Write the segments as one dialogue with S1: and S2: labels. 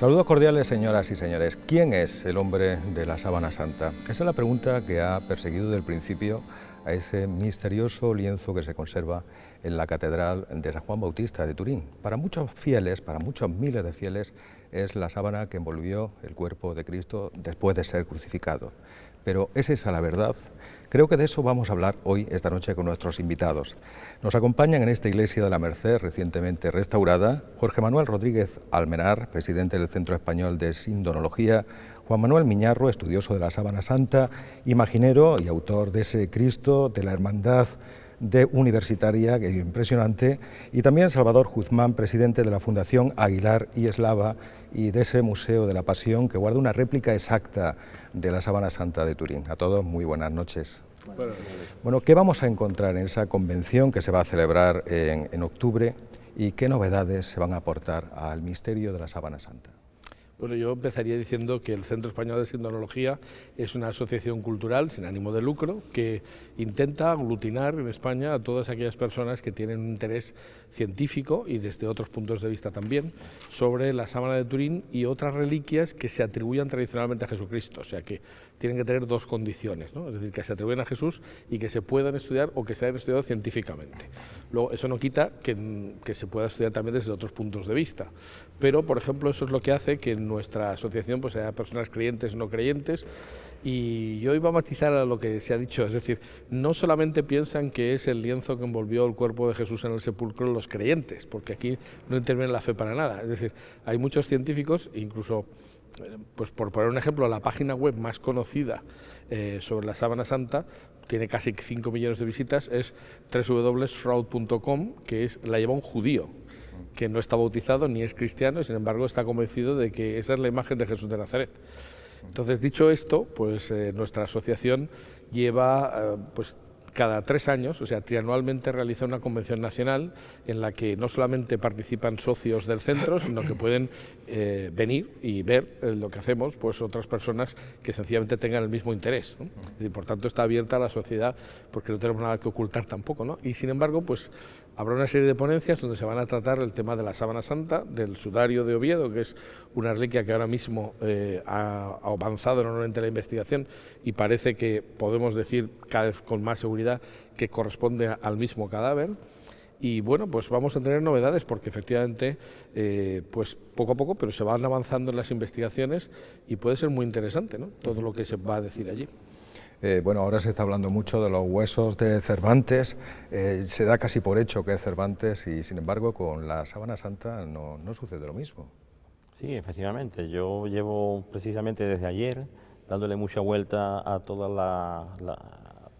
S1: Saludos cordiales, señoras y señores. ¿Quién es el hombre de la sábana santa? Esa es la pregunta que ha perseguido desde el principio a ese misterioso lienzo que se conserva en la Catedral de San Juan Bautista de Turín. Para muchos fieles, para muchos miles de fieles, es la sábana que envolvió el cuerpo de Cristo después de ser crucificado. Pero ¿es esa la verdad? Creo que de eso vamos a hablar hoy, esta noche, con nuestros invitados. Nos acompañan en esta iglesia de la Merced, recientemente restaurada, Jorge Manuel Rodríguez Almenar, presidente del Centro Español de Sindonología, Juan Manuel Miñarro, estudioso de la Sábana Santa, imaginero y autor de ese Cristo de la Hermandad Universitaria, que es impresionante, y también Salvador Guzmán, presidente de la Fundación Aguilar y Eslava y de ese Museo de la Pasión que guarda una réplica exacta de la Sábana Santa de Turín. A todos, muy buenas noches. Bueno, ¿qué vamos a encontrar en esa convención que se va a celebrar en octubre y qué novedades se van a aportar al misterio de la Sábana Santa?
S2: Bueno, yo empezaría diciendo que el Centro Español de Sindonología es una asociación cultural sin ánimo de lucro que intenta aglutinar en España a todas aquellas personas que tienen un interés científico y desde otros puntos de vista también sobre la sábana de Turín y otras reliquias que se atribuyan tradicionalmente a Jesucristo, o sea que tienen que tener dos condiciones, ¿no? Es decir, que se atribuyen a Jesús y que se puedan estudiar o que se hayan estudiado científicamente. Luego, eso no quita que se pueda estudiar también desde otros puntos de vista, pero, por ejemplo, eso es lo que hace que en nuestra asociación pues haya personas creyentes, no creyentes, y yo iba a matizar a lo que se ha dicho, es decir, no solamente piensan que es el lienzo que envolvió el cuerpo de Jesús en el sepulcro los creyentes, porque aquí no interviene la fe para nada, es decir, hay muchos científicos, incluso pues por poner un ejemplo, la página web más conocida sobre la Sábana Santa, tiene casi 5 millones de visitas, es www.shroud.com, que la lleva un judío, que no está bautizado ni es cristiano y sin embargo está convencido de que esa es la imagen de Jesús de Nazaret. Entonces, dicho esto, pues nuestra asociación lleva pues cada 3 años, o sea, trianualmente realiza una convención nacional en la que no solamente participan socios del centro, sino que pueden venir y ver lo que hacemos pues otras personas que sencillamente tengan el mismo interés, ¿no? Y por tanto está abierta a la sociedad porque no tenemos nada que ocultar tampoco, ¿no? Y sin embargo, pues habrá una serie de ponencias donde se van a tratar el tema de la Sábana Santa, del sudario de Oviedo, que es una reliquia que ahora mismo ha avanzado enormemente la investigación y parece que podemos decir cada vez con más seguridad que corresponde al mismo cadáver. Y bueno, pues vamos a tener novedades porque efectivamente, pues poco a poco, pero se van avanzando en las investigaciones y puede ser muy interesante, ¿no? Todo lo que se va a decir allí.
S1: Bueno, ahora se está hablando mucho de los huesos de Cervantes, se da casi por hecho que es Cervantes y sin embargo con la Sábana Santa no sucede lo mismo.
S3: Sí, efectivamente, yo llevo precisamente desde ayer dándole mucha vuelta a todas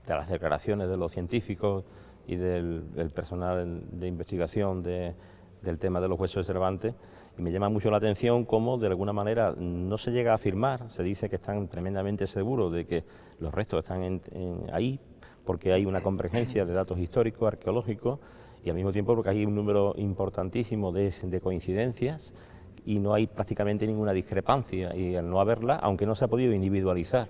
S3: las declaraciones de los científicos y del personal de investigación del tema de los huesos de Cervantes, y me llama mucho la atención cómo de alguna manera no se llega a afirmar, se dice que están tremendamente seguros de que los restos están ahí porque hay una convergencia de datos históricos, arqueológicos, y al mismo tiempo porque hay un número importantísimo de coincidencias y no hay prácticamente ninguna discrepancia, y al no haberla, aunque no se ha podido individualizar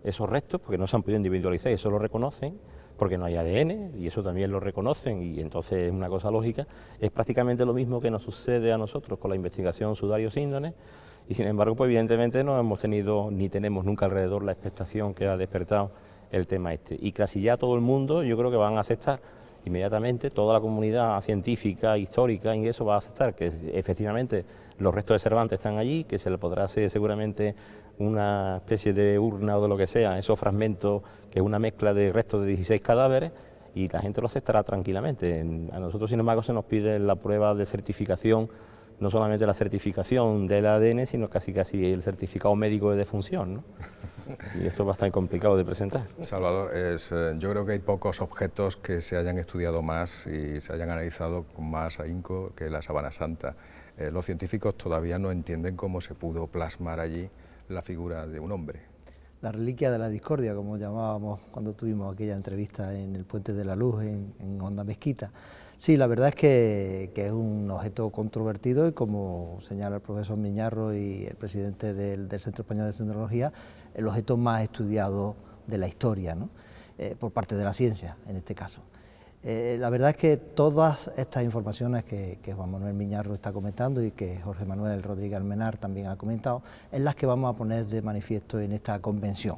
S3: esos restos, porque no se han podido individualizar, eso lo reconocen, porque no hay ADN, y eso también lo reconocen, y entonces es una cosa lógica, es prácticamente lo mismo que nos sucede a nosotros con la investigación sudario-síndones, y sin embargo, pues evidentemente no hemos tenido, ni tenemos nunca alrededor la expectación que ha despertado el tema este, y casi ya todo el mundo yo creo que van a aceptar inmediatamente, toda la comunidad científica, histórica, y eso va a aceptar que efectivamente los restos de Cervantes están allí, que se le podrá hacer seguramente una especie de urna o de lo que sea, esos fragmentos, que es una mezcla de restos de 16 cadáveres, y la gente lo aceptará tranquilamente. A nosotros, sin embargo, se nos pide la prueba de certificación, no solamente la certificación del ADN, sino casi el certificado médico de defunción, ¿no? Y esto es bastante complicado de presentar.
S1: Salvador, yo creo que hay pocos objetos que se hayan estudiado más y se hayan analizado con más ahínco que la Sábana Santa. Los científicos todavía no entienden cómo se pudo plasmar allí la figura de un hombre.
S4: La reliquia de la discordia, como llamábamos cuando tuvimos aquella entrevista en el Puente de la Luz, en Honda Mezquita. Sí, la verdad es que es un objeto controvertido y, como señala el profesor Miñarro y el presidente del Centro Español de Sindonología, el objeto más estudiado de la historia, ¿no? Por parte de la ciencia, en este caso. La verdad es que todas estas informaciones que Juan Manuel Miñarro está comentando y que Jorge Manuel Rodríguez Almenar también ha comentado, es las que vamos a poner de manifiesto en esta convención.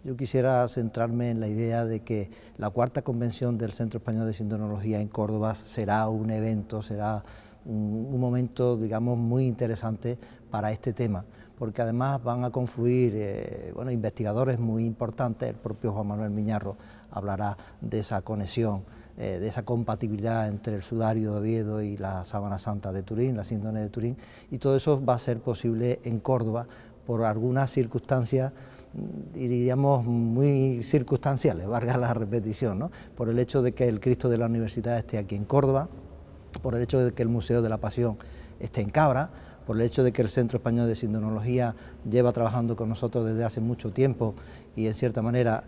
S4: Yo quisiera centrarme en la idea de que la cuarta convención del Centro Español de Sindonología en Córdoba será un evento, será un momento, digamos, muy interesante para este tema, porque además van a confluir investigadores muy importantes. El propio Juan Manuel Miñarro hablará de esa conexión, de esa compatibilidad entre el sudario de Oviedo y la sábana santa de Turín, la síndone de Turín, y todo eso va a ser posible en Córdoba por algunas circunstancias, diríamos, muy circunstanciales, valga la repetición, ¿no? Por el hecho de que el Cristo de la Universidad esté aquí en Córdoba, por el hecho de que el Museo de la Pasión esté en Cabra, por el hecho de que el Centro Español de Sindonología lleva trabajando con nosotros desde hace mucho tiempo y en cierta manera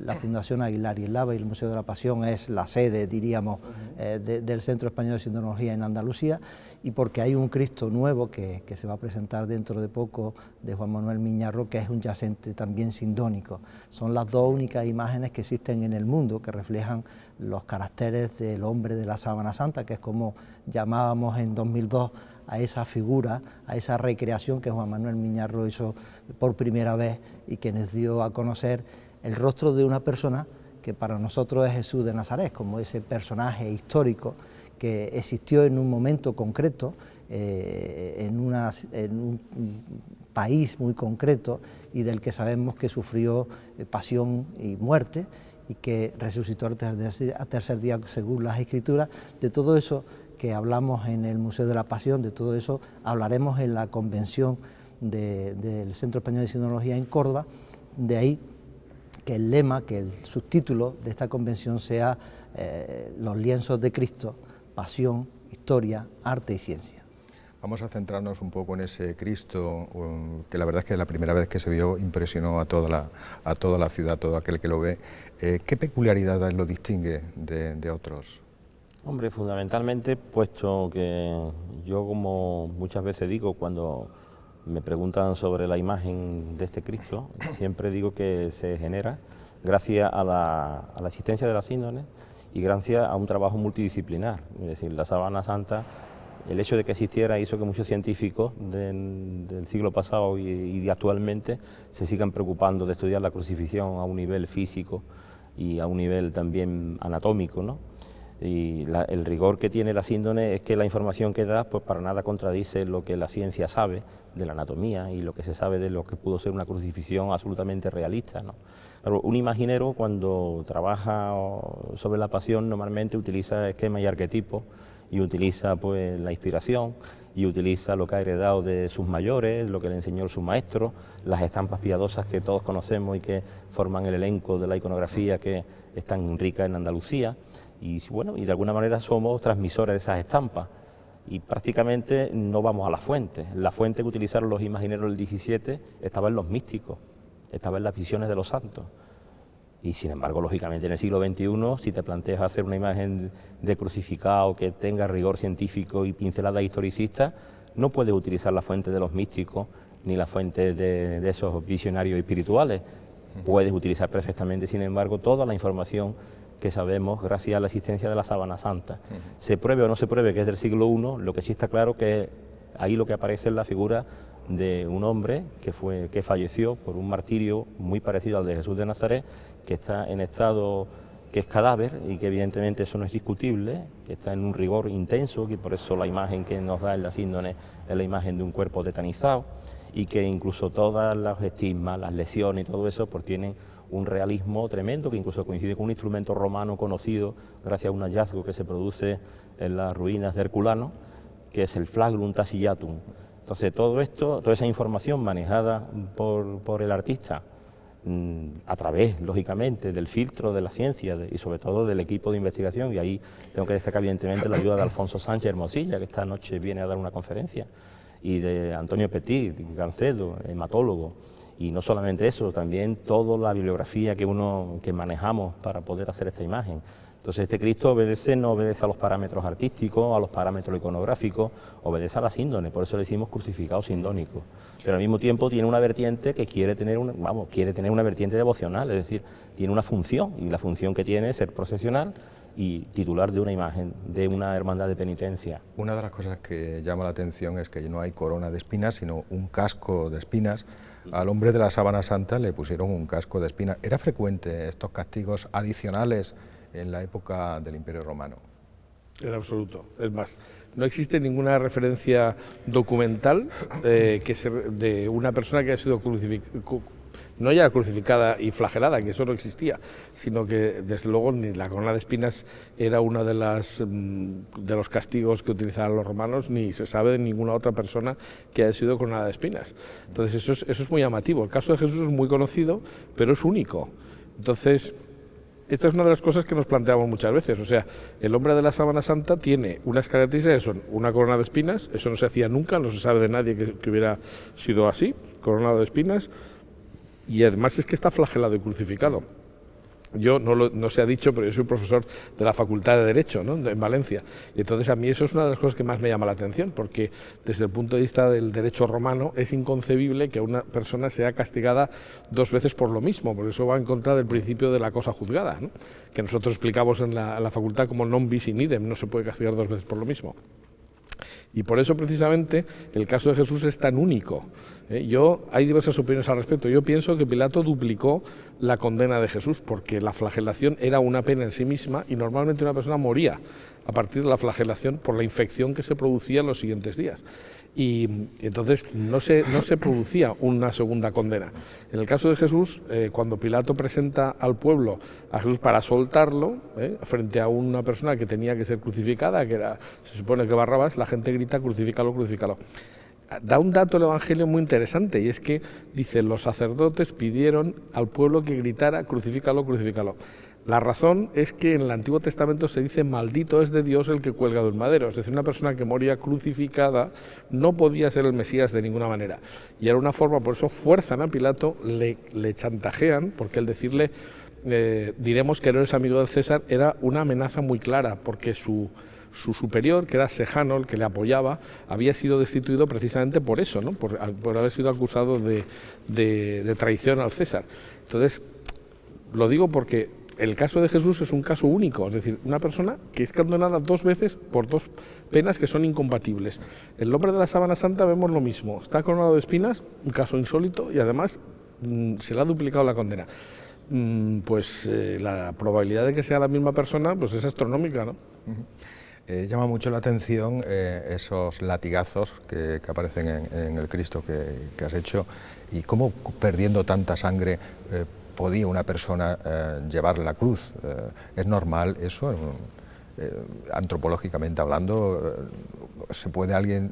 S4: la Fundación Aguilar y Eslava y el Museo de la Pasión es la sede, diríamos, del Centro Español de Sindonología en Andalucía, y porque hay un Cristo nuevo que se va a presentar dentro de poco de Juan Manuel Miñarro, que es un yacente también sindónico. Son las dos únicas imágenes que existen en el mundo que reflejan los caracteres del hombre de la sábana santa, que es como llamábamos en 2002 a esa figura, a esa recreación que Juan Manuel Miñarro hizo por primera vez y que nos dio a conocer el rostro de una persona que para nosotros es Jesús de Nazaret, como ese personaje histórico que existió en un momento concreto, en un país muy concreto y del que sabemos que sufrió pasión y muerte y que resucitó al tercer día según las Escrituras. De todo eso que hablamos en el Museo de la Pasión, de todo eso hablaremos en la convención del Centro Español de Sindonología en Córdoba. De ahí que el lema, que el subtítulo de esta convención sea los lienzos de Cristo, pasión, historia, arte y ciencia.
S1: Vamos a centrarnos un poco en ese Cristo, que la verdad es que la primera vez que se vio impresionó a toda la ciudad, todo aquel que lo ve. ¿Qué peculiaridades lo distingue de otros?
S3: Hombre, fundamentalmente, puesto que yo, como muchas veces digo, cuando me preguntan sobre la imagen de este Cristo, siempre digo que se genera gracias a la existencia de las síndones y gracias a un trabajo multidisciplinar. Es decir, la sábana santa, el hecho de que existiera hizo que muchos científicos del siglo pasado y actualmente se sigan preocupando de estudiar la crucifixión a un nivel físico y a un nivel también anatómico, ¿no? Y el rigor que tiene la síndone es que la información que da pues para nada contradice lo que la ciencia sabe de la anatomía y lo que se sabe de lo que pudo ser una crucifixión absolutamente realista, ¿no? Pero un imaginero, cuando trabaja sobre la pasión, normalmente utiliza esquemas y arquetipos y utiliza pues la inspiración y utiliza lo que ha heredado de sus mayores, lo que le enseñó su maestro, las estampas piadosas que todos conocemos y que forman el elenco de la iconografía que es tan rica en Andalucía. Y bueno, y de alguna manera somos transmisores de esas estampas y prácticamente no vamos a la fuente. La fuente que utilizaron los imagineros del 17 estaba en los místicos, estaba en las visiones de los santos. Y sin embargo, lógicamente en el siglo XXI, si te planteas hacer una imagen de crucificado que tenga rigor científico y pinceladas historicistas, no puedes utilizar la fuente de los místicos ni la fuente de esos visionarios espirituales. Puedes utilizar perfectamente, sin embargo, toda la información que sabemos gracias a la existencia de la sábana santa. Se pruebe o no se pruebe que es del siglo I, lo que sí está claro que ahí lo que aparece es la figura de un hombre que falleció por un martirio muy parecido al de Jesús de Nazaret, que está en estado que es cadáver y que evidentemente eso no es discutible, que está en un rigor intenso, y por eso la imagen que nos da en la síndone es la imagen de un cuerpo tetanizado, y que incluso todas las estigmas, las lesiones y todo eso pues tienen un realismo tremendo, que incluso coincide con un instrumento romano conocido gracias a un hallazgo que se produce en las ruinas de Herculano, que es el flagrum tacillatum. Entonces todo esto, toda esa información manejada por el artista, a través, lógicamente, del filtro de la ciencia y sobre todo del equipo de investigación, y ahí tengo que destacar evidentemente la ayuda de Alfonso Sánchez Hermosilla, que esta noche viene a dar una conferencia, y de Antonio Petit, Gancedo, hematólogo. Y no solamente eso, también toda la bibliografía que manejamos para poder hacer esta imagen. Entonces este Cristo no obedece a los parámetros artísticos, a los parámetros iconográficos, obedece a la síndone, por eso le decimos crucificado sindónico. Pero al mismo tiempo tiene una vertiente que quiere tener una vertiente devocional, es decir, tiene una función, y la función que tiene es ser procesional y titular de una imagen de una hermandad de penitencia.
S1: Una de las cosas que llama la atención es que no hay corona de espinas, sino un casco de espinas. Al hombre de la sábana santa le pusieron un casco de espinas. ¿Era frecuente estos castigos adicionales en la época del Imperio Romano?
S2: En absoluto. Es más, no existe ninguna referencia documental de una persona que haya sido no ya crucificada y flagelada, que eso no existía, sino que desde luego ni la corona de espinas era uno de los castigos que utilizaban los romanos, ni se sabe de ninguna otra persona que haya sido coronada de espinas. Entonces eso es muy llamativo. El caso de Jesús es muy conocido, pero es único. Entonces, esta es una de las cosas que nos planteamos muchas veces. O sea, el hombre de la sábana santa tiene unas características que son una corona de espinas, eso no se hacía nunca, no se sabe de nadie que hubiera sido así, coronado de espinas, y además es que está flagelado y crucificado. Yo no se ha dicho, pero yo soy profesor de la Facultad de Derecho, ¿no?, en Valencia. Y entonces a mí eso es una de las cosas que más me llama la atención, porque desde el punto de vista del derecho romano es inconcebible que una persona sea castigada 2 veces por lo mismo, porque eso va en contra del principio de la cosa juzgada, ¿no?, que nosotros explicamos en la facultad como non bis in idem, no se puede castigar 2 veces por lo mismo. Y por eso precisamente el caso de Jesús es tan único. Hay diversas opiniones al respecto. Yo pienso que Pilato duplicó la condena de Jesús, porque la flagelación era una pena en sí misma y normalmente una persona moría a partir de la flagelación por la infección que se producía en los siguientes días. Y entonces no se producía una segunda condena. En el caso de Jesús, cuando Pilato presenta al pueblo a Jesús para soltarlo, frente a una persona que tenía que ser crucificada, que era, se supone que Barrabás, la gente grita: crucifícalo, crucifícalo. Da un dato el Evangelio muy interesante, y es que dice: los sacerdotes pidieron al pueblo que gritara: crucifícalo, crucifícalo. La razón es que en el Antiguo Testamento se dice: maldito es de Dios el que cuelga de un madero. Es decir, una persona que moría crucificada no podía ser el Mesías de ninguna manera. Y era una forma, por eso fuerzan a Pilato, le chantajean, porque el decirle diremos que no eres amigo del César era una amenaza muy clara, porque su superior, que era Sejano, el que le apoyaba, había sido destituido precisamente por eso, ¿no?, por haber sido acusado de traición al César. Entonces, lo digo porque el caso de Jesús es un caso único, es decir, una persona que es condenada 2 veces por 2 penas que son incompatibles. El hombre de la sábana santa vemos lo mismo, está coronado de espinas, un caso insólito, y además se le ha duplicado la condena. La probabilidad de que sea la misma persona pues es astronómica, ¿no?
S1: Llama mucho la atención esos latigazos que aparecen en el Cristo que has hecho, y cómo, perdiendo tanta sangre, podía una persona llevar la cruz. ¿Es normal eso? Antropológicamente hablando, ¿puede alguien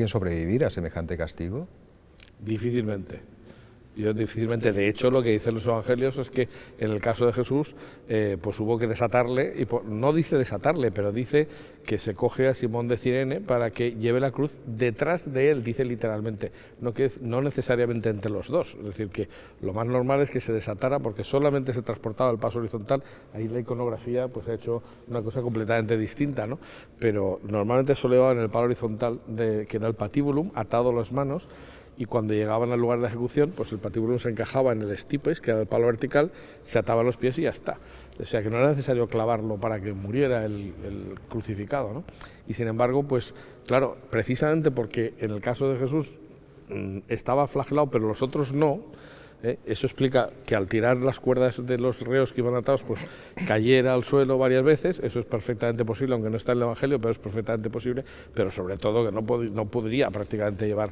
S1: sobrevivir a semejante castigo?
S2: Difícilmente. Difícilmente. De hecho, lo que dicen los evangelios es que en el caso de Jesús pues hubo que desatarle, y no dice desatarle, pero dice que se coge a Simón de Cirene para que lleve la cruz detrás de él, dice literalmente, no necesariamente entre los dos. Es decir, que lo más normal es que se desatara, porque solamente se transportaba el paso horizontal. Ahí la iconografía pues ha hecho una cosa completamente distinta, ¿no? Pero normalmente solo llevaban el palo horizontal, que era el patibulum, atado a las manos, y cuando llegaban al lugar de la ejecución, pues el patibulum se encajaba en el stipes, que era el palo vertical, se ataba los pies y ya está. O sea que no era necesario clavarlo para que muriera el crucificado, ¿no? Y sin embargo, pues claro, precisamente porque en el caso de Jesús estaba flagelado, pero los otros no, eso explica que al tirar las cuerdas de los reos que iban atados, pues cayera al suelo varias veces. Eso es perfectamente posible, aunque no está en el Evangelio, pero es perfectamente posible. Pero sobre todo que no podría prácticamente llevar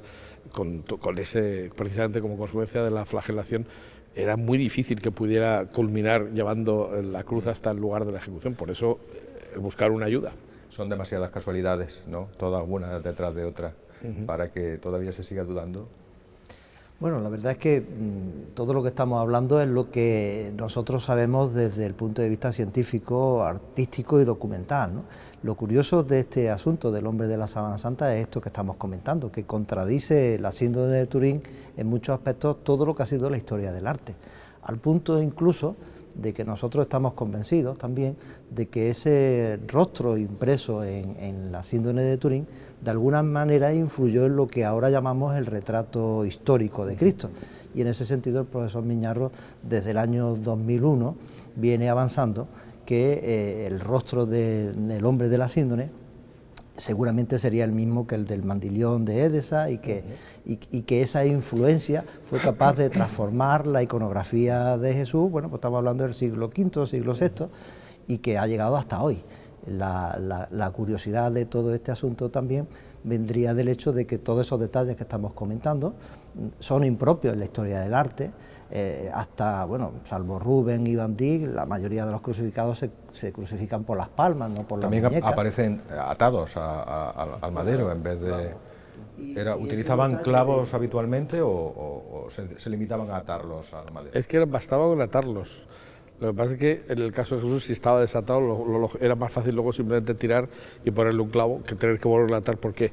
S2: con ese, precisamente como consecuencia de la flagelación, era muy difícil que pudiera culminar llevando la cruz hasta el lugar de la ejecución. Por eso buscar una ayuda.
S1: Son demasiadas casualidades, ¿no?, todas una detrás de otra, para que todavía se siga dudando.
S4: Bueno, la verdad es que todo lo que estamos hablando es lo que nosotros sabemos desde el punto de vista científico, artístico y documental, ¿no? Lo curioso de este asunto del hombre de la sábana santa es esto que estamos comentando, que contradice la síndrome de Turín en muchos aspectos todo lo que ha sido la historia del arte, al punto incluso de que nosotros estamos convencidos también de que ese rostro impreso en la síndrome de Turín de alguna manera influyó en lo que ahora llamamos el retrato histórico de Cristo, y en ese sentido el profesor Miñarro desde el año 2001 viene avanzando que el rostro del hombre de la síndone seguramente sería el mismo que el del Mandilión de Edesa, y que esa influencia fue capaz de transformar la iconografía de Jesús. Bueno, pues estamos hablando del siglo V, siglo VI, y que ha llegado hasta hoy. La curiosidad de todo este asunto también vendría del hecho de que todos esos detalles que estamos comentando son impropios en la historia del arte. Hasta, bueno, salvo Rubens y Van Dyck, la mayoría de los crucificados se crucifican por las palmas, no por las muñecas.
S1: También aparecen atados al madero en vez de... ¿Utilizaban clavos habitualmente o se limitaban a atarlos al madero?
S2: Es que bastaba con atarlos. Lo que pasa es que en el caso de Jesús, si estaba desatado, era más fácil luego simplemente tirar y ponerle un clavo que tener que volverlo a atar, porque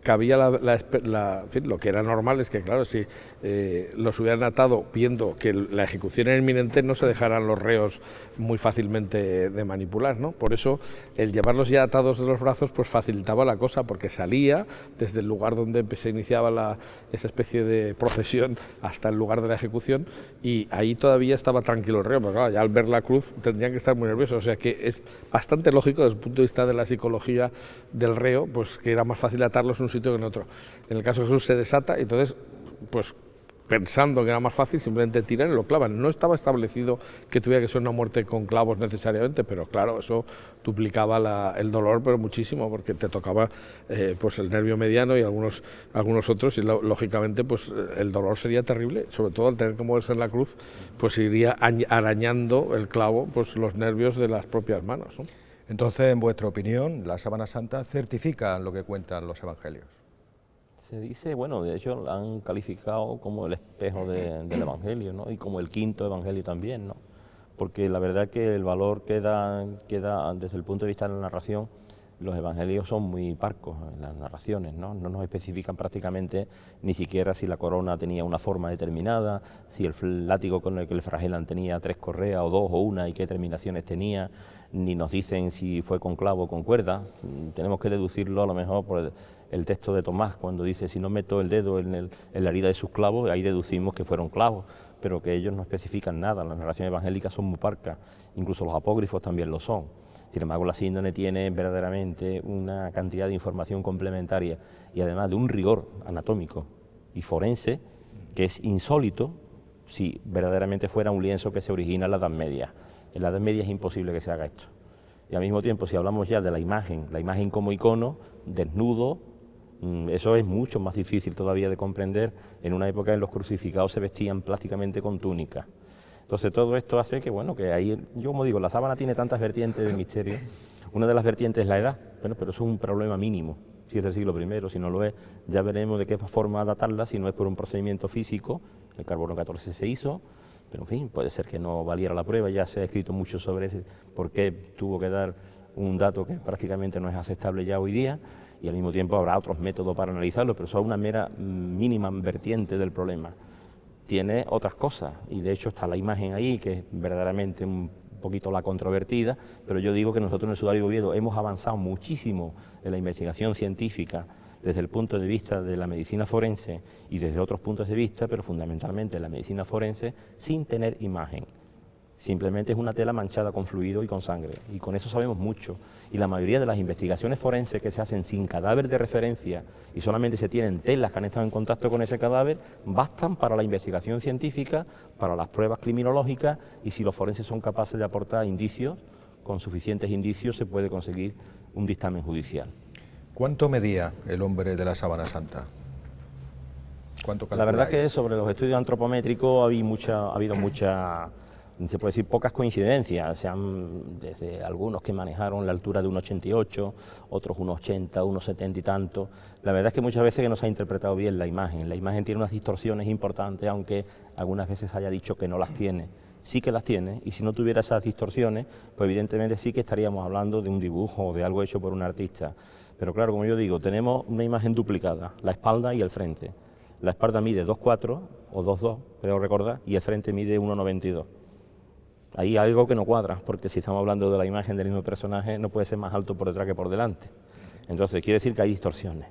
S2: cabía en fin, lo que era normal es que, claro, si los hubieran atado viendo que la ejecución era inminente, no se dejaran los reos muy fácilmente de manipular, ¿no? Por eso el llevarlos ya atados de los brazos pues facilitaba la cosa, porque salía desde el lugar donde se iniciaba esa especie de procesión hasta el lugar de la ejecución, y ahí todavía estaba tranquilo el reo, pero claro, ya al ver la cruz tendrían que estar muy nerviosos. O sea que es bastante lógico desde el punto de vista de la psicología del reo, pues que era más fácil atarlos en un sitio que en otro. En el caso de Jesús se desata, y entonces, pues pensando que era más fácil, simplemente tiran y lo clavan. No estaba establecido que tuviera que ser una muerte con clavos necesariamente, pero claro, eso duplicaba el dolor, pero muchísimo, porque te tocaba pues el nervio mediano y algunos otros, y lógicamente pues el dolor sería terrible, sobre todo al tener que moverse en la cruz, pues iría arañando el clavo pues los nervios de las propias manos, ¿no?
S1: Entonces, en vuestra opinión, la sábana santa certifica lo que cuentan los evangelios.
S3: Se dice, bueno, de hecho la han calificado como el espejo del Evangelio, ¿no? Y como el quinto Evangelio también, ¿no? Porque la verdad que el valor que da desde el punto de vista de la narración, los Evangelios son muy parcos en las narraciones, ¿no? No nos especifican prácticamente ni siquiera si la corona tenía una forma determinada, si el látigo con el que le flagelan tenía 3 correas o 2 o 1 y qué terminaciones tenía, ni nos dicen si fue con clavo o con cuerdas. Tenemos que deducirlo a lo mejor por el texto de Tomás, cuando dice si no meto el dedo en la herida de sus clavos, ahí deducimos que fueron clavos, pero que ellos no especifican nada. Las narraciones evangélicas son muy parcas, incluso los apócrifos también lo son. Sin embargo, la síndone tiene verdaderamente una cantidad de información complementaria y además de un rigor anatómico y forense que es insólito si verdaderamente fuera un lienzo que se origina en la Edad Media. En la Edad Media es imposible que se haga esto. Y al mismo tiempo, si hablamos ya de la imagen como icono, desnudo, eso es mucho más difícil todavía de comprender en una época en que los crucificados se vestían prácticamente con túnica. Entonces todo esto hace que, bueno, que ahí, yo como digo, la sábana tiene tantas vertientes de misterio. Una de las vertientes es la edad, bueno, pero eso es un problema mínimo. Si es del siglo I, si no lo es, ya veremos de qué forma datarla, si no es por un procedimiento físico. El carbono 14 se hizo, pero en fin, puede ser que no valiera la prueba. Ya se ha escrito mucho sobre ese, por qué tuvo que dar un dato que prácticamente no es aceptable ya hoy día, y al mismo tiempo habrá otros métodos para analizarlo, pero eso es una mera mínima vertiente del problema. Tiene otras cosas, y de hecho está la imagen ahí, que es verdaderamente un poquito la controvertida, pero yo digo que nosotros en el Sudario de Oviedo hemos avanzado muchísimo en la investigación científica desde el punto de vista de la medicina forense y desde otros puntos de vista, pero fundamentalmente en la medicina forense, sin tener imagen. Simplemente es una tela manchada con fluido y con sangre, y con eso sabemos mucho. Y la mayoría de las investigaciones forenses que se hacen sin cadáver de referencia y solamente se tienen telas que han estado en contacto con ese cadáver, bastan para la investigación científica, para las pruebas criminológicas, y si los forenses son capaces de aportar indicios, con suficientes indicios se puede conseguir un dictamen judicial.
S1: ¿Cuánto medía el hombre de la sábana santa? ¿Cuánto calculáis?
S3: La verdad que sobre los estudios antropométricos ha habido mucha, se puede decir, pocas coincidencias. Desde algunos que manejaron la altura de 1,88, otros 1,80, 1,70 y tanto. La verdad es que muchas veces que no se ha interpretado bien la imagen. La imagen tiene unas distorsiones importantes, aunque algunas veces haya dicho que no las tiene. Sí que las tiene, y si no tuviera esas distorsiones, pues evidentemente sí que estaríamos hablando de un dibujo o de algo hecho por un artista. Pero claro, como yo digo, tenemos una imagen duplicada, la espalda y el frente. La espalda mide 2,4 o 2,2, creo recordar, y el frente mide 1,92. Hay algo que no cuadra, porque si estamos hablando de la imagen del mismo personaje, no puede ser más alto por detrás que por delante. Entonces, quiere decir que hay distorsiones.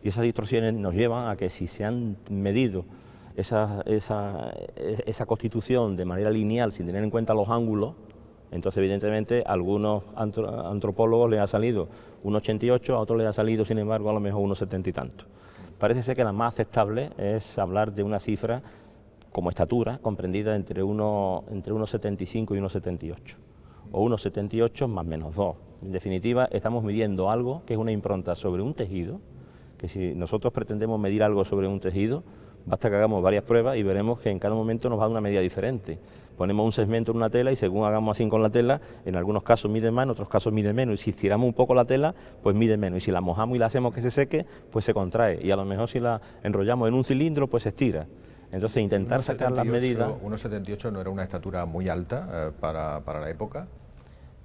S3: Y esas distorsiones nos llevan a que si se han medido esa constitución de manera lineal, sin tener en cuenta los ángulos, Entonces, evidentemente, a algunos antropólogos les ha salido 1,88, a otros les ha salido, sin embargo, a lo mejor 1,70 y tanto. Parece ser que la más aceptable es hablar de una cifra como estatura, comprendida entre 1,75 y 1,78, o 1,78 más menos 2. En definitiva, estamos midiendo algo que es una impronta sobre un tejido, que si nosotros pretendemos medir algo sobre un tejido, basta que hagamos varias pruebas y veremos que en cada momento nos va a dar una medida diferente. Ponemos un segmento en una tela y según hagamos así con la tela, en algunos casos mide más, en otros casos mide menos, y si estiramos un poco la tela, pues mide menos, y si la mojamos y la hacemos que se seque, pues se contrae, y a lo mejor si la enrollamos en un cilindro, pues se estira. Entonces intentar sacar las medidas...
S1: 1,78 no era una estatura muy alta para la época.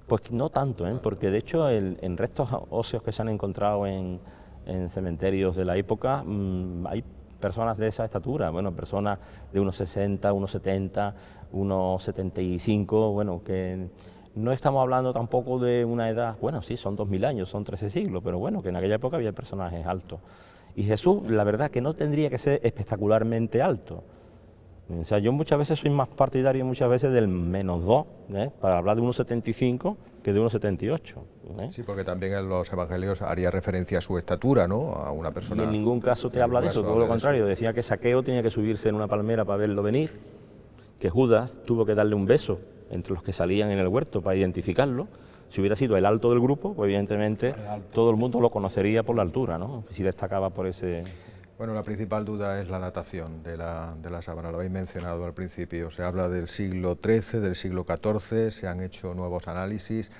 S3: Pues no tanto, porque de hecho en restos óseos que se han encontrado en cementerios de la época hay personas de esa estatura, bueno, personas de 1,60, 1,70, 1,75, bueno, que no estamos hablando tampoco de una edad, bueno, sí, son 2000 años, son 13 siglos, pero bueno, que en aquella época había personajes altos. Y Jesús, la verdad que no tendría que ser espectacularmente alto. O sea, yo muchas veces soy más partidario muchas veces del -2, para hablar de 1,75 que de 1,78.
S1: Sí, porque también en los evangelios haría referencia a su estatura, ¿no? A una persona...
S3: Y en ningún caso te habla de eso, todo lo contrario, decía que Saqueo tenía que subirse en una palmera para verlo venir, que Judas tuvo que darle un beso entre los que salían en el huerto para identificarlo. Si hubiera sido el alto del grupo, pues evidentemente todo el mundo lo conocería por la altura, ¿no? Si destacaba por ese...
S1: Bueno, la principal duda es la datación de la sábana, lo habéis mencionado al principio, se habla del siglo XIII, del siglo XIV, se han hecho nuevos análisis.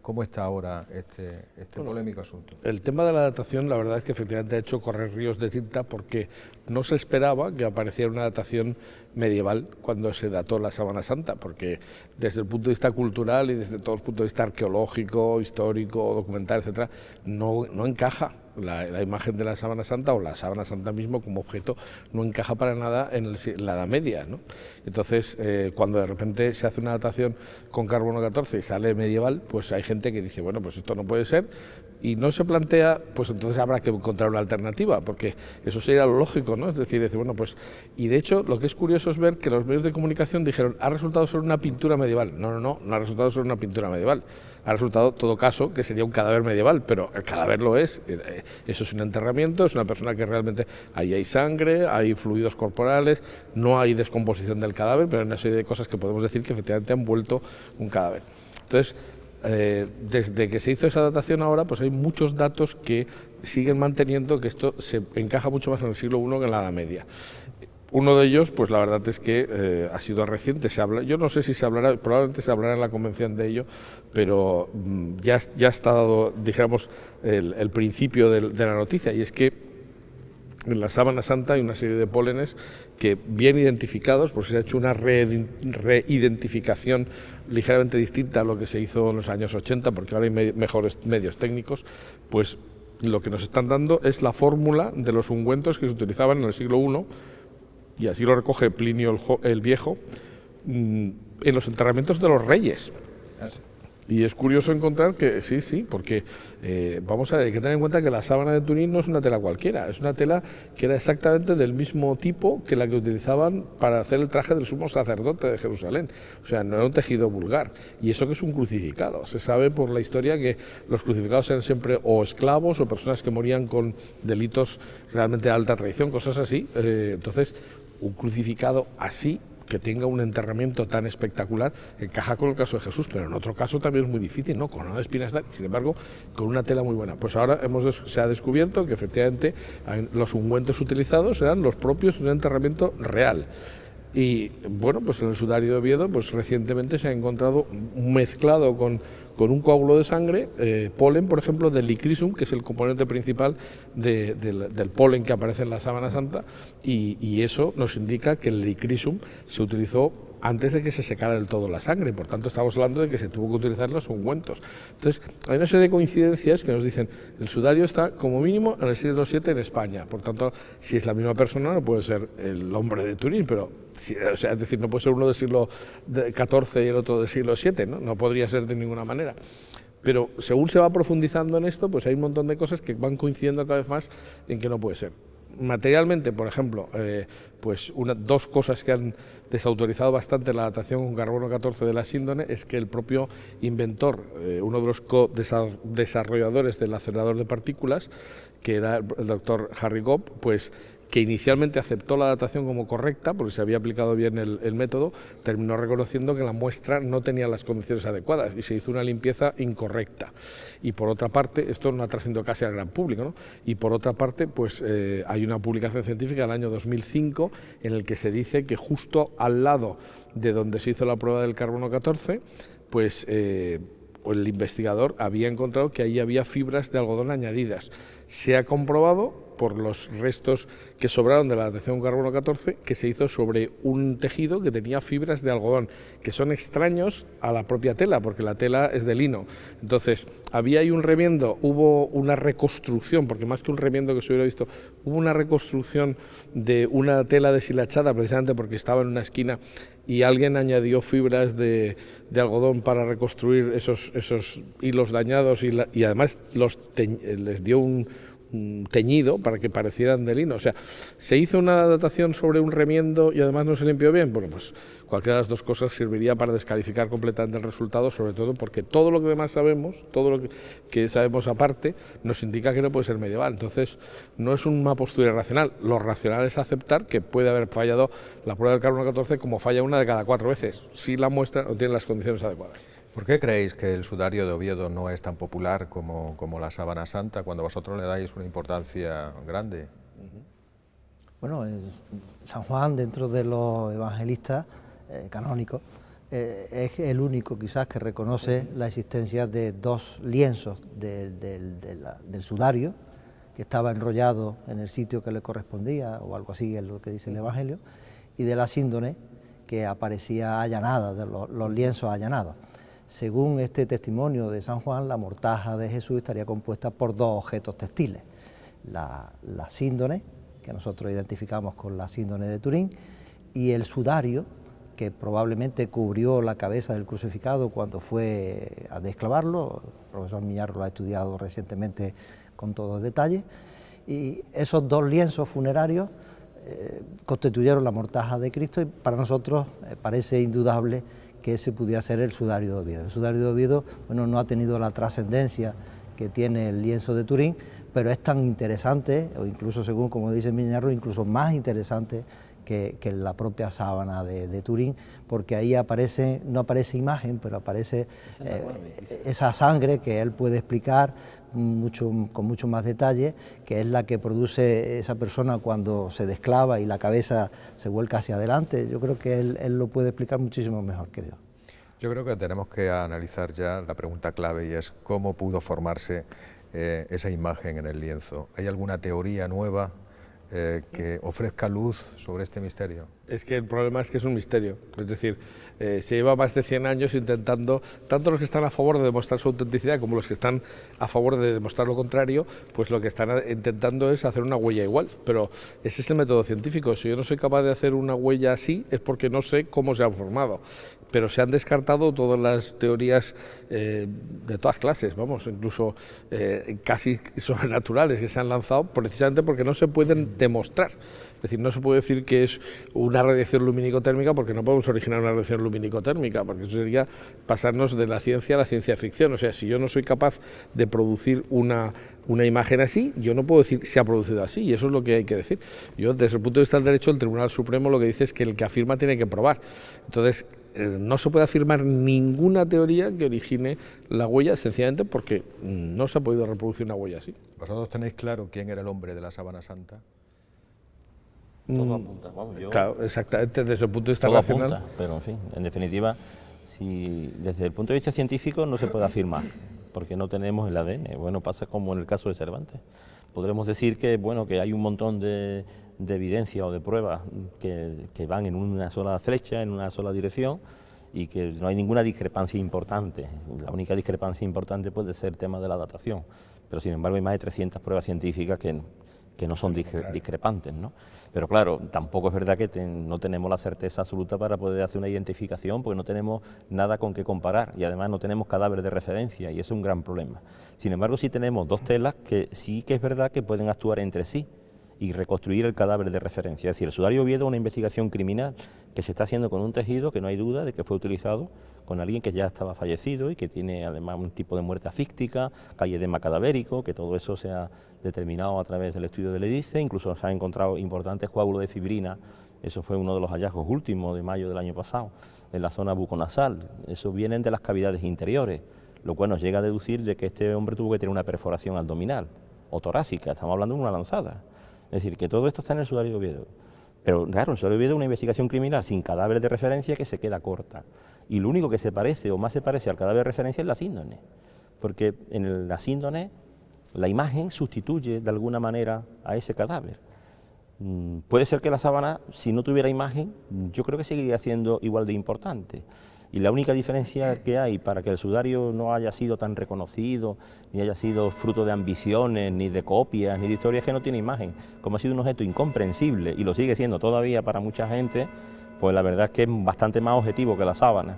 S1: ¿Cómo está ahora este polémico asunto?
S2: El tema de la datación, la verdad es que efectivamente ha hecho correr ríos de tinta porque no se esperaba que apareciera una datación medieval cuando se dató la Sábana Santa, porque desde el punto de vista cultural y desde todo el punto de vista arqueológico, histórico, documental, etcétera, no encaja. La imagen de la Sábana Santa o la Sábana Santa mismo como objeto no encaja para nada en la Edad Media, ¿no? Entonces, cuando de repente se hace una datación con carbono 14 y sale medieval, pues hay gente que dice, bueno, pues esto no puede ser, y no se plantea, pues entonces habrá que encontrar una alternativa, porque eso sería lo lógico, ¿no? Es decir, bueno, pues, y de hecho lo que es curioso es ver que los medios de comunicación dijeron, ha resultado sobre una pintura medieval. No ha resultado sobre una pintura medieval. Ha resultado, en todo caso, que sería un cadáver medieval, pero el cadáver lo es, eso es un enterramiento, es una persona que realmente, ahí hay sangre, hay fluidos corporales, no hay descomposición del cadáver, pero hay una serie de cosas que podemos decir que efectivamente han vuelto un cadáver. Entonces, desde que se hizo esa datación ahora, pues hay muchos datos que siguen manteniendo que esto se encaja mucho más en el siglo I que en la Edad Media. Uno de ellos, pues la verdad es que ha sido reciente, se habla, yo no sé si se hablará, probablemente se hablará en la convención de ello, pero ya está dado, dijéramos, el principio de la noticia, y es que en la Sábana Santa hay una serie de pólenes que, bien identificados, pues se ha hecho una reidentificación ligeramente distinta a lo que se hizo en los años 80, porque ahora hay mejores medios técnicos, pues lo que nos están dando es la fórmula de los ungüentos que se utilizaban en el siglo I, y así lo recoge Plinio el Viejo, en los enterramientos de los reyes. Y es curioso encontrar que sí, porque vamos a ver, hay que tener en cuenta que la sábana de Turín no es una tela cualquiera, es una tela que era exactamente del mismo tipo que la que utilizaban para hacer el traje del sumo sacerdote de Jerusalén. O sea, no era un tejido vulgar. Y eso que es un crucificado. Se sabe por la historia que los crucificados eran siempre o esclavos o personas que morían con delitos realmente de alta traición, cosas así. Entonces, un crucificado así, que tenga un enterramiento tan espectacular, encaja con el caso de Jesús, pero en otro caso también es muy difícil, ¿no? Con una espina y sin embargo con una tela muy buena. Pues ahora se ha descubierto que efectivamente los ungüentos utilizados eran los propios de un enterramiento real. Y bueno, pues en el sudario de Oviedo, pues recientemente se ha encontrado mezclado con un coágulo de sangre, polen, por ejemplo, del licrisum, que es el componente principal del polen que aparece en la Sábana Santa, y eso nos indica que el licrisum se utilizó antes de que se secara del todo la sangre, por tanto estamos hablando de que se tuvo que utilizar los ungüentos. Entonces, hay una serie de coincidencias que nos dicen, el sudario está como mínimo en el siglo VII en España, por tanto, si es la misma persona no puede ser el hombre de Turín, pero, o sea, es decir, no puede ser uno del siglo XIV y el otro del siglo VII, no podría ser de ninguna manera. Pero según se va profundizando en esto, pues hay un montón de cosas que van coincidiendo cada vez más en que no puede ser. materialmente, por ejemplo, pues dos cosas que han desautorizado bastante la datación con carbono 14 de la síndone es que el propio inventor, uno de los co-desarrolladores del acelerador de partículas, que era el doctor Harry Gobb, pues que inicialmente aceptó la datación como correcta, porque se había aplicado bien el método, terminó reconociendo que la muestra no tenía las condiciones adecuadas y se hizo una limpieza incorrecta. Y por otra parte, esto no ha trascendido casi al gran público, ¿no? Y por otra parte, pues hay una publicación científica del año 2005 en el que se dice que justo al lado de donde se hizo la prueba del carbono 14, pues el investigador había encontrado que ahí había fibras de algodón añadidas. Se ha comprobado por los restos que sobraron de la datación con carbono 14 que se hizo sobre un tejido que tenía fibras de algodón, que son extraños a la propia tela, porque la tela es de lino. Entonces, había ahí un remiendo, hubo una reconstrucción, porque más que un remiendo que se hubiera visto, hubo una reconstrucción de una tela deshilachada, precisamente porque estaba en una esquina y alguien añadió fibras de algodón para reconstruir esos hilos dañados y además les dio un teñido para que parecieran de lino. O sea, se hizo una datación sobre un remiendo y además no se limpió bien. Bueno, pues cualquiera de las dos cosas serviría para descalificar completamente el resultado, sobre todo porque todo lo que demás sabemos, todo lo que sabemos aparte, nos indica que no puede ser medieval. Entonces, no es una postura irracional. Lo racional es aceptar que puede haber fallado la prueba del carbono 14 como falla una de cada 4 veces, si la muestra no tiene las condiciones adecuadas.
S1: ¿Por qué creéis que el sudario de Oviedo no es tan popular como la sábana santa, cuando vosotros le dais una importancia grande?
S4: Bueno, San Juan, dentro de los evangelistas canónicos, es el único quizás que reconoce la existencia de dos lienzos del sudario, que estaba enrollado en el sitio que le correspondía, o algo así es lo que dice el Evangelio, y de la síndone, que aparecía allanada, de los lienzos allanados. Según este testimonio de San Juan, la mortaja de Jesús estaría compuesta por dos objetos textiles, la síndone, que nosotros identificamos con la síndone de Turín, y el sudario, que probablemente cubrió la cabeza del crucificado cuando fue a desclavarlo. El profesor Miñarro lo ha estudiado recientemente con todos detalles, y esos dos lienzos funerarios constituyeron la mortaja de Cristo, y para nosotros parece indudable que ese pudiera ser el sudario de Oviedo. El sudario de Oviedo, bueno, no ha tenido la trascendencia que tiene el lienzo de Turín, pero es tan interesante, o incluso según como dice Miñarro, incluso más interesante que la propia sábana de Turín, porque ahí aparece, no aparece imagen, pero aparece esa sangre que él puede explicar con mucho más detalle, que es la que produce esa persona cuando se desclava y la cabeza se vuelca hacia adelante. Yo creo que él lo puede explicar muchísimo mejor que yo.
S1: Yo creo que tenemos que analizar ya la pregunta clave, y es cómo pudo formarse esa imagen en el lienzo. ¿Hay alguna teoría nueva que ofrezca luz sobre este misterio?
S2: Es que el problema es que es un misterio, es decir, se lleva más de 100 años intentando, tanto los que están a favor de demostrar su autenticidad como los que están a favor de demostrar lo contrario, pues lo que están intentando es hacer una huella igual, pero ese es el método científico. Si yo no soy capaz de hacer una huella así es porque no sé cómo se han formado, pero se han descartado todas las teorías de todas clases, vamos, incluso casi sobrenaturales que se han lanzado precisamente porque no se pueden demostrar. Es decir, no se puede decir que es una radiación lumínico-térmica porque no podemos originar una radiación lumínico-térmica, porque eso sería pasarnos de la ciencia a la ciencia ficción. O sea, si yo no soy capaz de producir una imagen así, yo no puedo decir se ha producido así, y eso es lo que hay que decir. Yo, desde el punto de vista del derecho, el Tribunal Supremo lo que dice es que el que afirma tiene que probar. Entonces, no se puede afirmar ninguna teoría que origine la huella, sencillamente porque no se ha podido reproducir una huella así.
S1: ¿Vosotros tenéis claro quién era el hombre de la sábana santa?
S3: Todo apunta, vamos, yo...
S2: Claro, exactamente, desde el punto de vista
S3: todo
S2: racional.
S3: Apunta, pero en fin, en definitiva, si desde el punto de vista científico no se puede afirmar, porque no tenemos el ADN. Bueno, pasa como en el caso de Cervantes. Podremos decir que, bueno, que hay un montón de evidencia o de pruebas que van en una sola flecha, en una sola dirección, y que no hay ninguna discrepancia importante. La única discrepancia importante puede ser el tema de la datación, pero sin embargo hay más de 300 pruebas científicas que no son discrepantes, ¿no? Pero claro, tampoco es verdad que no tenemos la certeza absoluta para poder hacer una identificación, porque no tenemos nada con qué comparar, y además no tenemos cadáveres de referencia, y eso es un gran problema. Sin embargo, sí tenemos dos telas que sí que es verdad que pueden actuar entre sí, y reconstruir el cadáver de referencia. Es decir, el sudario Oviedo es una investigación criminal que se está haciendo con un tejido que no hay duda de que fue utilizado con alguien que ya estaba fallecido y que tiene además un tipo de muerte asfíctica, edema cadavérico, que todo eso se ha determinado a través del estudio del EDICE, incluso se han encontrado importantes coágulos de fibrina. Eso fue uno de los hallazgos últimos de mayo del año pasado, en la zona buconasal. Eso vienen de las cavidades interiores, lo cual nos llega a deducir de que este hombre tuvo que tener una perforación abdominal o torácica, estamos hablando de una lanzada. Es decir, que todo esto está en el sudario de Oviedo. Pero claro, el sudario de Oviedo es una investigación criminal sin cadáver de referencia que se queda corta. Y lo único que se parece o más se parece al cadáver de referencia es la síndone, porque en la síndone la imagen sustituye de alguna manera a ese cadáver. Puede ser que la sábana, si no tuviera imagen, yo creo que seguiría siendo igual de importante. Y la única diferencia que hay para que el sudario no haya sido tan reconocido, ni haya sido fruto de ambiciones, ni de copias, ni de historias, es que no tiene imagen. Como ha sido un objeto incomprensible, y lo sigue siendo todavía para mucha gente, pues la verdad es que es bastante más objetivo que la sábana,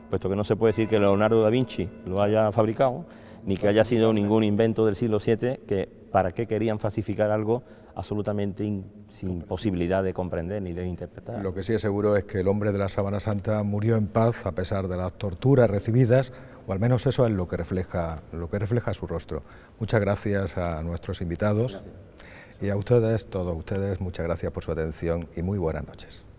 S3: puesto que no se puede decir que Leonardo da Vinci lo haya fabricado, ni que haya sido ningún invento del siglo VII, que para qué querían falsificar algo absolutamente sin posibilidad de comprender ni de interpretar.
S1: Lo que sí es seguro es que el hombre de la Sábana Santa murió en paz a pesar de las torturas recibidas, o al menos eso es lo que refleja su rostro. Muchas gracias a nuestros invitados. Gracias. Y a ustedes, todos ustedes, muchas gracias por su atención y muy buenas noches.